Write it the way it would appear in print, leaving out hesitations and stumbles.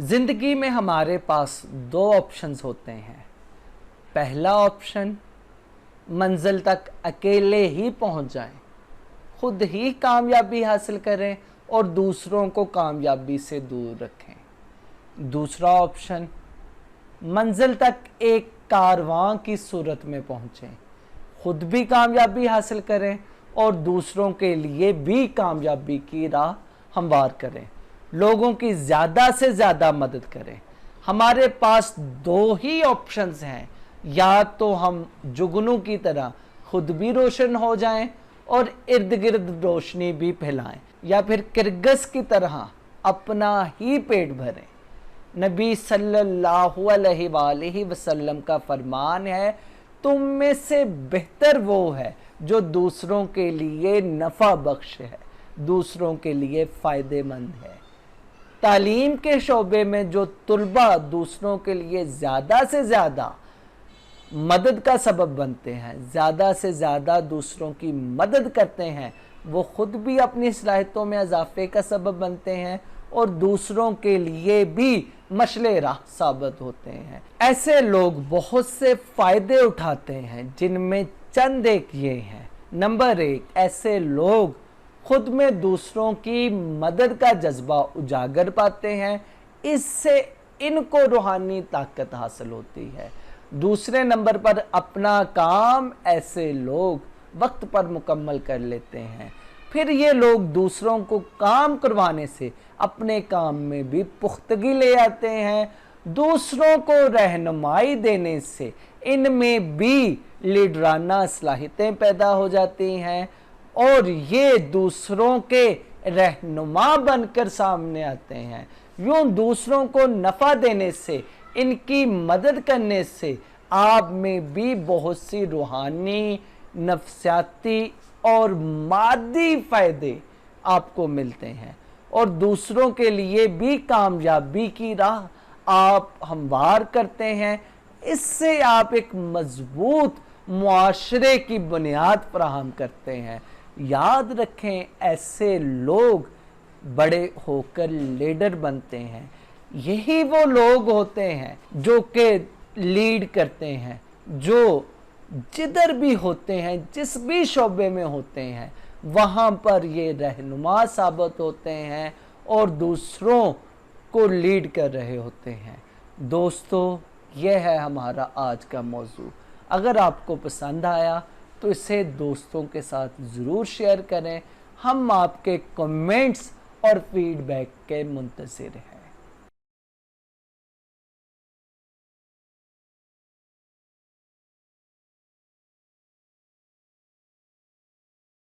ज़िंदगी में हमारे पास दो ऑप्शंस होते हैं। पहला ऑप्शन, मंजिल तक अकेले ही पहुंच जाएं, खुद ही कामयाबी हासिल करें और दूसरों को कामयाबी से दूर रखें। दूसरा ऑप्शन, मंजिल तक एक कारवां की सूरत में पहुंचें, खुद भी कामयाबी हासिल करें और दूसरों के लिए भी कामयाबी की राह हमवार करें, लोगों की ज़्यादा से ज़्यादा मदद करें। हमारे पास दो ही ऑप्शंस हैं, या तो हम जुगनू की तरह खुद भी रोशन हो जाएं और इर्द गिर्द रोशनी भी फैलाएं, या फिर किरगस की तरह अपना ही पेट भरें। नबी सल्लल्लाहु अलैहि वसल्लम का फरमान है, तुम में से बेहतर वो है जो दूसरों के लिए नफ़ा बख्श है, दूसरों के लिए फ़ायदेमंद है। तालीम के शोबे में जो तुलबा दूसरों के लिए ज़्यादा से ज़्यादा मदद का सबब बनते हैं, ज़्यादा से ज़्यादा दूसरों की मदद करते हैं, वो ख़ुद भी अपनी सलाहियतों में इजाफे का सबब बनते हैं और दूसरों के लिए भी मशले राह साबित होते हैं। ऐसे लोग बहुत से फ़ायदे उठाते हैं, जिनमें चंद एक ये हैं। नंबर 1, ऐसे लोग खुद में दूसरों की मदद का जज्बा उजागर पाते हैं, इससे इनको रूहानी ताकत हासिल होती है। दूसरे नंबर पर अपना काम ऐसे लोग वक्त पर मुकम्मल कर लेते हैं। फिर ये लोग दूसरों को काम करवाने से अपने काम में भी पुख्तगी ले आते हैं। दूसरों को रहनुमाई देने से इनमें भी लीडराना सलाहियतें पैदा हो जाती हैं और ये दूसरों के रहनुमा बनकर सामने आते हैं। यूँ दूसरों को नफ़ा देने से, इनकी मदद करने से आप में भी बहुत सी रूहानी, नफ्सियाती और मादी फ़ायदे आपको मिलते हैं और दूसरों के लिए भी कामयाबी की राह आप हमवार करते हैं। इससे आप एक मजबूत मुआशरे की बुनियाद फराहम करते हैं। याद रखें, ऐसे लोग बड़े होकर लीडर बनते हैं। यही वो लोग होते हैं जो के लीड करते हैं, जो जिधर भी होते हैं, जिस भी शोबे में होते हैं, वहाँ पर ये रहनुमा साबित होते हैं और दूसरों को लीड कर रहे होते हैं। दोस्तों, यह है हमारा आज का मौजू। अगर आपको पसंद आया तो इसे दोस्तों के साथ ज़रूर शेयर करें। हम आपके कमेंट्स और फीडबैक के मुंतज़िर हैं।